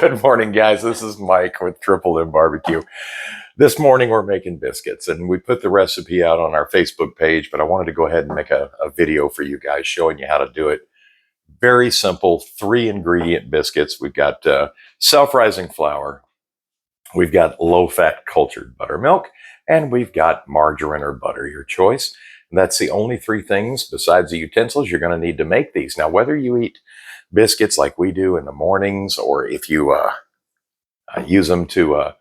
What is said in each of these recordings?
Good morning, guys. This is Mike with Triple M Barbecue. This morning we're making biscuits, and we put the recipe out on our Facebook page, but I wanted to go ahead and make a video for you guys showing you how to do it. Very simple, 3-ingredient biscuits. We've got self-rising flour, we've got low-fat cultured buttermilk, and we've got margarine or butter, your choice. And that's the only 3 things besides the utensils you're going to need to make these. Now, whether you eat biscuits like we do in the mornings, or if you use them to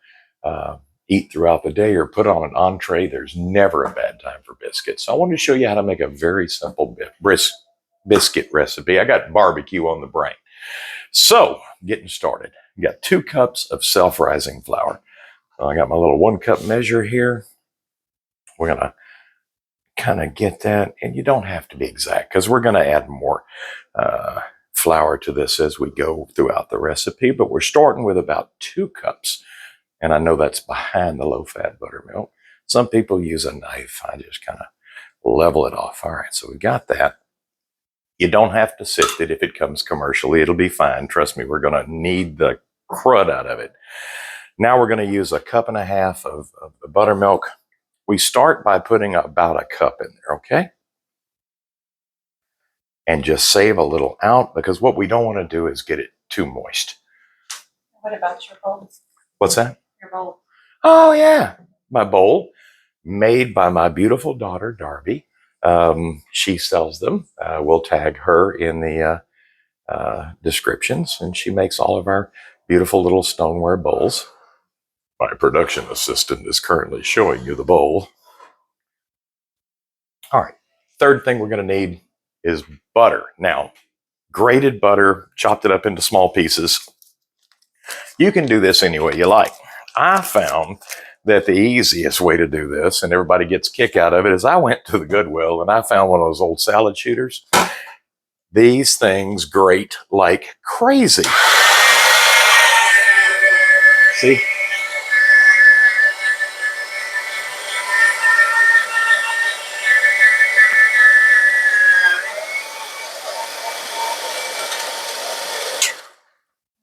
eat throughout the day or put on an entree, there's never a bad time for biscuits. So I wanted to show you how to make a very simple biscuit recipe. I got barbecue on the brain. So getting started, you got 2 cups of self-rising flour. So I got my little 1 cup measure here. We're going to kind of get that, and you don't have to be exact because we're going to add more flour to this as we go throughout the recipe, but we're starting with about 2 cups. And I know that's behind the low-fat buttermilk. Some people use a knife. I just kind of level it off. All right, so we got that. You don't have to sift it if it comes commercially. It'll be fine. Trust me, we're going to need the crud out of it. Now we're going to use 1.5 cups of the buttermilk. We start by putting about 1 cup in there, okay? And just save a little out, because what we don't want to do is get it too moist. What about your bowl? What's that? Your bowl. Oh, yeah. My bowl, made by my beautiful daughter, Darby. She sells them. We'll tag her in the descriptions, and she makes all of our beautiful little stoneware bowls. My production assistant is currently showing you the bowl. All right. Third thing we're going to need is butter. Now, grated butter, chopped it up into small pieces. You can do this any way you like. I found that the easiest way to do this, and everybody gets a kick out of it, is I went to the Goodwill and I found one of those old salad shooters. These things grate like crazy. See?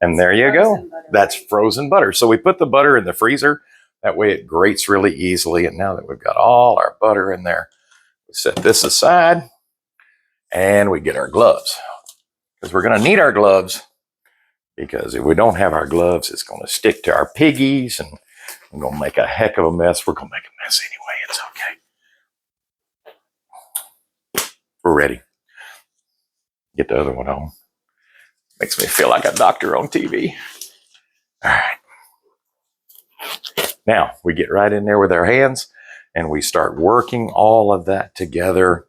And there you go. That's frozen butter. So we put the butter in the freezer. That way it grates really easily. And now that we've got all our butter in there, we set this aside and we get our gloves. Because we're going to need our gloves, because if we don't have our gloves, it's going to stick to our piggies and we're going to make a heck of a mess. We're going to make a mess anyway. It's okay. We're ready. Get the other one on. Makes me feel like a doctor on TV. All right. Now we get right in there with our hands and we start working all of that together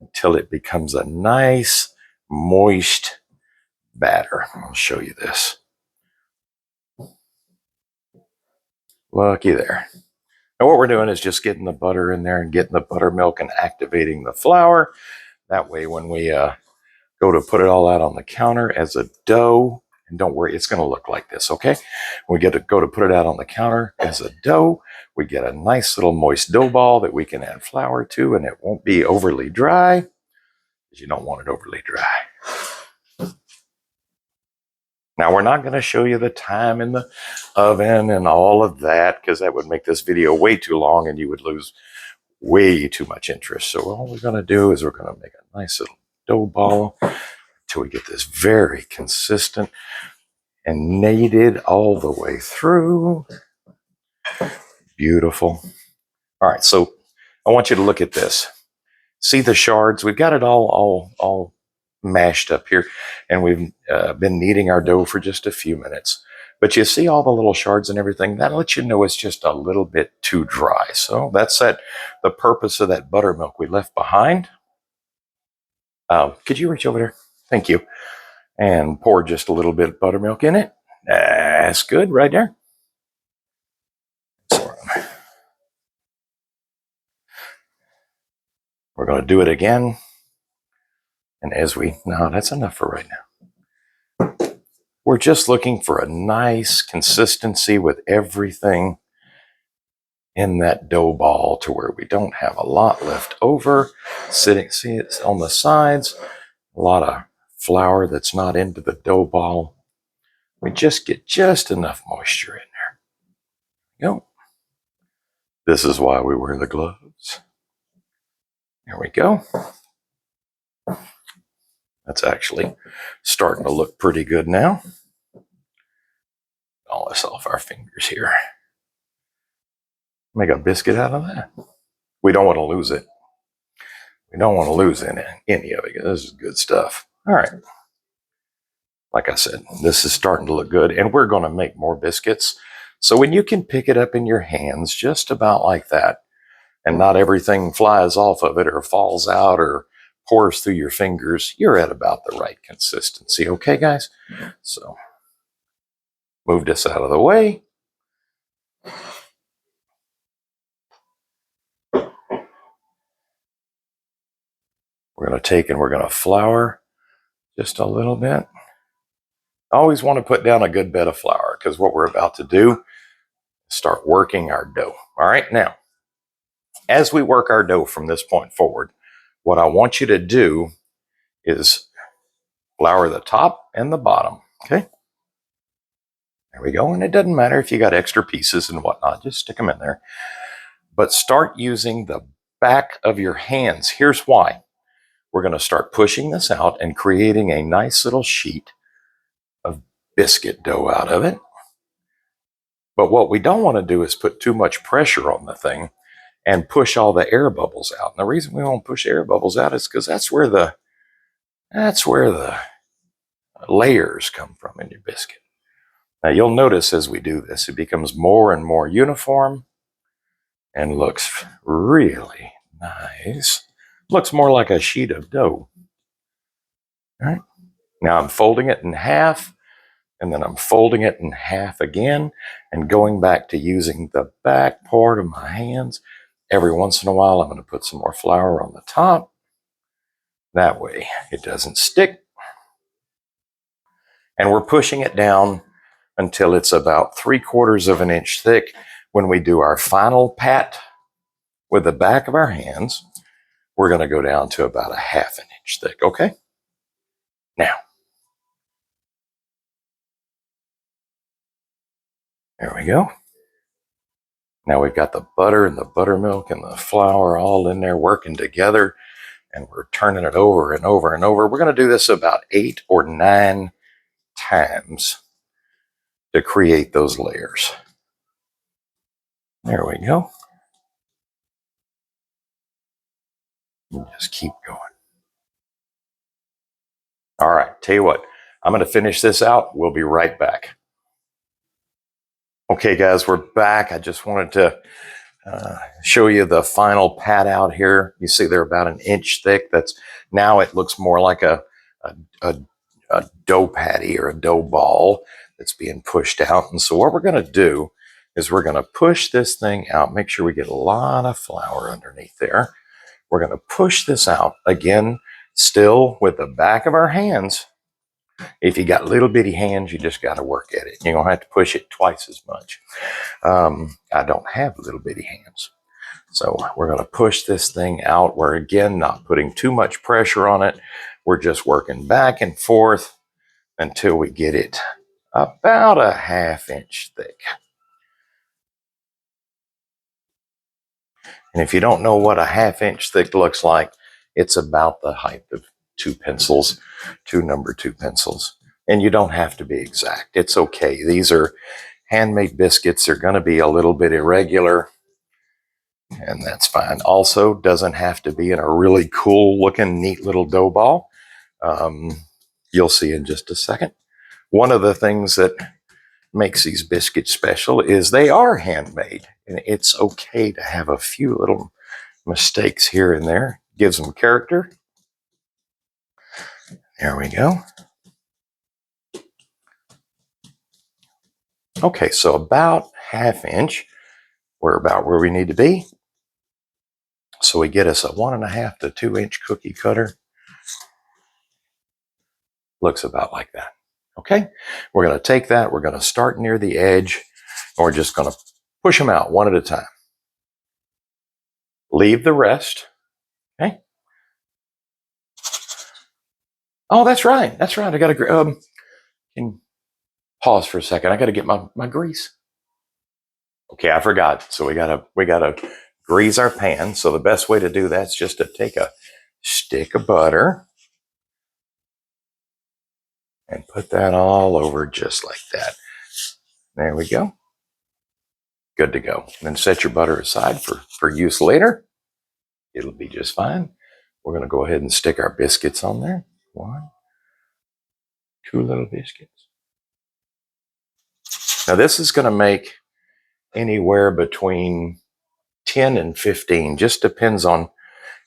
until it becomes a nice, moist batter. I'll show you this. Looky there. Now what we're doing is just getting the butter in there and getting the buttermilk and activating the flour. That way when we go to put it all out on the counter as a dough, and don't worry, it's going to look like this, okay? We get to go to put it out on the counter as a dough. We get a nice little moist dough ball that we can add flour to, and it won't be overly dry, because you don't want it overly dry. Now, we're not going to show you the time in the oven and all of that, because that would make this video way too long and you would lose way too much interest. So all we're going to do is we're going to make a nice little dough ball until we get this very consistent and kneaded all the way through. Beautiful. All right, so I want you to look at this. See the shards? We've got it all mashed up here, and we've been kneading our dough for just a few minutes. But you see all the little shards and everything? That lets you know it's just a little bit too dry. So that's the purpose of that buttermilk we left behind. Could you reach over there? Thank you. And pour just a little bit of buttermilk in it. That's good right there. So we're going to do it again. And no, that's enough for right now. We're just looking for a nice consistency with everything in that dough ball to where we don't have a lot left over. See it's on the sides, a lot of flour that's not into the dough ball. We just get just enough moisture in there. Go. This is why we wear the gloves. There we go. That's actually starting to look pretty good now. All this off our fingers here. Make a biscuit out of that. We don't want to lose it. We don't want to lose any of it. This is good stuff. All right. Like I said, this is starting to look good, and we're going to make more biscuits. So when you can pick it up in your hands just about like that, and not everything flies off of it or falls out or pours through your fingers, you're at about the right consistency. Okay, guys? So move this out of the way. We're going to take and we're going to flour just a little bit. I always want to put down a good bed of flour because what we're about to do is start working our dough. All right, now, as we work our dough from this point forward, what I want you to do is flour the top and the bottom, okay? There we go, and it doesn't matter if you got extra pieces and whatnot, just stick them in there. But start using the back of your hands. Here's why. We're going to start pushing this out and creating a nice little sheet of biscuit dough out of it. But what we don't want to do is put too much pressure on the thing and push all the air bubbles out. And the reason we won't push air bubbles out is because that's where the layers come from in your biscuit. Now you'll notice as we do this, it becomes more and more uniform and looks really nice. Looks more like a sheet of dough. All right. Now I'm folding it in half, and then I'm folding it in half again and going back to using the back part of my hands. Every once in a while, I'm going to put some more flour on the top. That way it doesn't stick. And we're pushing it down until it's about 3/4 of an inch thick. When we do our final pat with the back of our hands, we're going to go down to about 1/2 an inch thick, okay? Now, there we go. Now we've got the butter and the buttermilk and the flour all in there working together, and we're turning it over and over and over. We're going to do this about 8 or 9 times to create those layers. There we go. And just keep going. All right, tell you what, I'm going to finish this out. We'll be right back. Okay, guys, we're back. I just wanted to show you the final pat out here. You see they're about 1 inch thick. Now it looks more like a dough patty or a dough ball that's being pushed out. And so what we're going to do is we're going to push this thing out. Make sure we get a lot of flour underneath there. We're going to push this out again, still with the back of our hands. If you got little bitty hands, you just got to work at it. You're going to have to push it twice as much. I don't have little bitty hands. So we're going to push this thing out. We're again not putting too much pressure on it. We're just working back and forth until we get it about 1/2 inch thick. And if you don't know what 1/2 inch thick looks like, it's about the height of 2 pencils, 2 number 2 pencils. And you don't have to be exact. It's okay. These are handmade biscuits. They're going to be a little bit irregular, and that's fine. Also, doesn't have to be in a really cool looking, neat little dough ball. You'll see in just a second. One of the things that makes these biscuits special is they are handmade, and it's okay to have a few little mistakes here and there. Gives them character. There we go. Okay, so about 1/2 inch. We're about where we need to be. So we get us a 1.5 to 2 inch cookie cutter. Looks about like that. Okay, we're going to take that. We're going to start near the edge, and we're just going to push them out one at a time. Leave the rest. Okay. Oh, that's right. That's right. I got to. Pause for a second. I got to get my grease. Okay, I forgot. So we gotta grease our pan. So the best way to do that is just to take a stick of butter and put that all over just like that. There we go. Good to go. Then set your butter aside for use later. It'll be just fine. We're going to go ahead and stick our biscuits on there. 1, 2 little biscuits. Now this is going to make anywhere between 10 and 15. Just depends on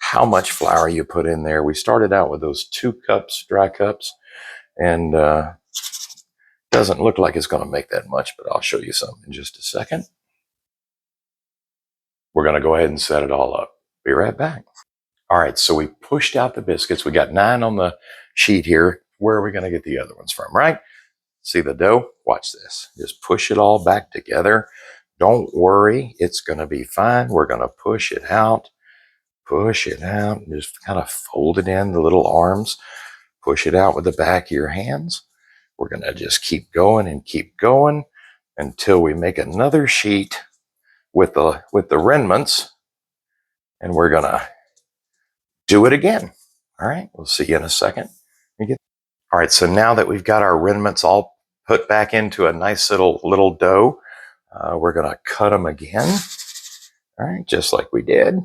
how much flour you put in there. We started out with those 2 cups, dry cups, and doesn't look like it's going to make that much, but I'll show you some in just a second. We're going to go ahead and set it all up. Be right back. All right, so we pushed out the biscuits. We got 9 on the sheet here. Where are we going to get the other ones from, right? See the dough? Watch this. Just push it all back together. Don't worry, it's going to be fine. We're going to push it out, and just kind of fold it in the little arms. Push it out with the back of your hands. We're going to just keep going until we make another sheet with the remnants, and we're going to do it again. All right, we'll see you in a second. All right, so now that we've got our remnants all put back into a nice little dough, we're going to cut them again. All right, just like we did.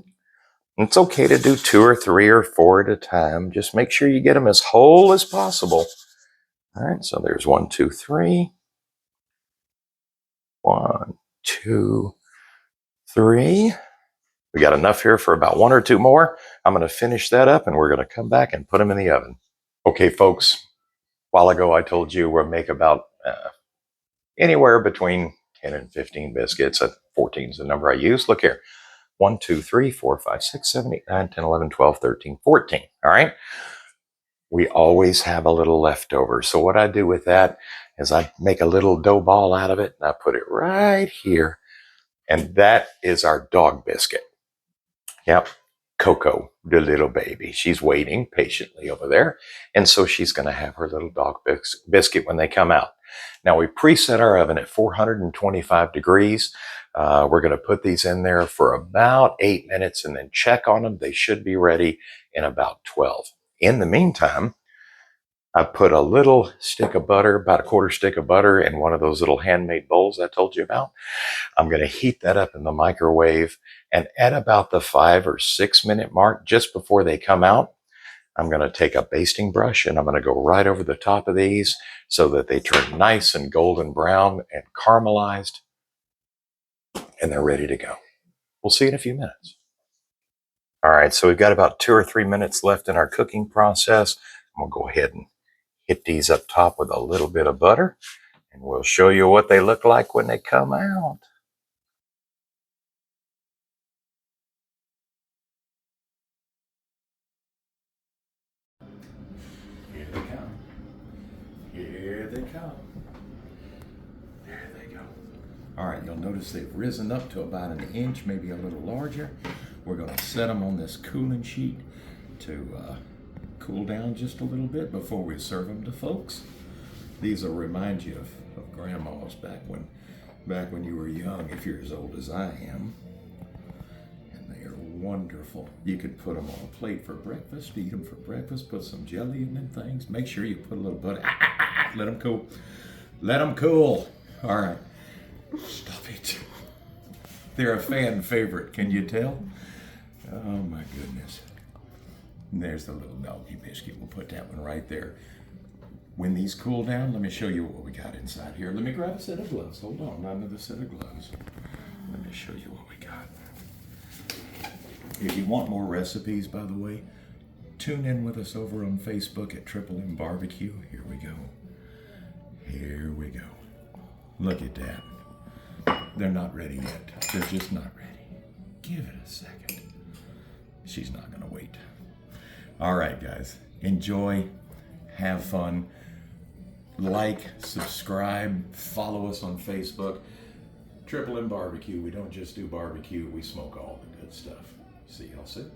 It's okay to do 2 or 3 or 4 at a time. Just make sure you get them as whole as possible. All right, so there's 1, 2, 3. 1, 2, 3. We got enough here for about 1 or 2 more. I'm going to finish that up and we're going to come back and put them in the oven. Okay, folks, a while ago I told you we'll make about anywhere between 10 and 15 biscuits. 14 is the number I use. Look here. 1, 2, 3, 4, 5, 6, 7, 8, 9, 10, 11, 12, 13, 14. All right. We always have a little leftover. So what I do with that is I make a little dough ball out of it and I put it right here. And that is our dog biscuit. Yep. Coco, the little baby. She's waiting patiently over there. And so she's going to have her little dog biscuit when they come out. Now we preset our oven at 425 degrees. We're going to put these in there for about 8 minutes and then check on them. They should be ready in about 12. In the meantime, I put a little stick of butter, about a 1/4 stick of butter in one of those little handmade bowls I told you about. I'm going to heat that up in the microwave, and at about the 5 or 6 minute mark, just before they come out, I'm going to take a basting brush and I'm going to go right over the top of these so that they turn nice and golden brown and caramelized, and they're ready to go. We'll see you in a few minutes. All right, so we've got about 2 or 3 minutes left in our cooking process. I'm going to go ahead and hit these up top with a little bit of butter, and we'll show you what they look like when they come out. Here they come. Here they come. There they go. All right, you'll notice they've risen up to about 1 inch, maybe a little larger. We're going to set them on this cooling sheet to cool down just a little bit before we serve them to folks. These will remind you of grandma's back when you were young, if you're as old as I am. And they are wonderful. You could put them on a plate for breakfast, eat them for breakfast, put some jelly in them things. Make sure you put a little butter. Let them cool. Let them cool. All right. Stop it. They're a fan favorite, can you tell? Oh my goodness. And there's the little doggy biscuit. We'll put that one right there. When these cool down, let me show you what we got inside here. Let me grab a set of gloves. Hold on, not another set of gloves. Let me show you what we got. If you want more recipes, by the way, tune in with us over on Facebook at Triple M Barbecue. Here we go. Here we go. Look at that. They're not ready yet. They're just not ready. Give it a second. She's not going to wait. All right, guys. Enjoy. Have fun. Like, subscribe, follow us on Facebook. Triple M Barbecue. We don't just do barbecue. We smoke all the good stuff. See y'all soon.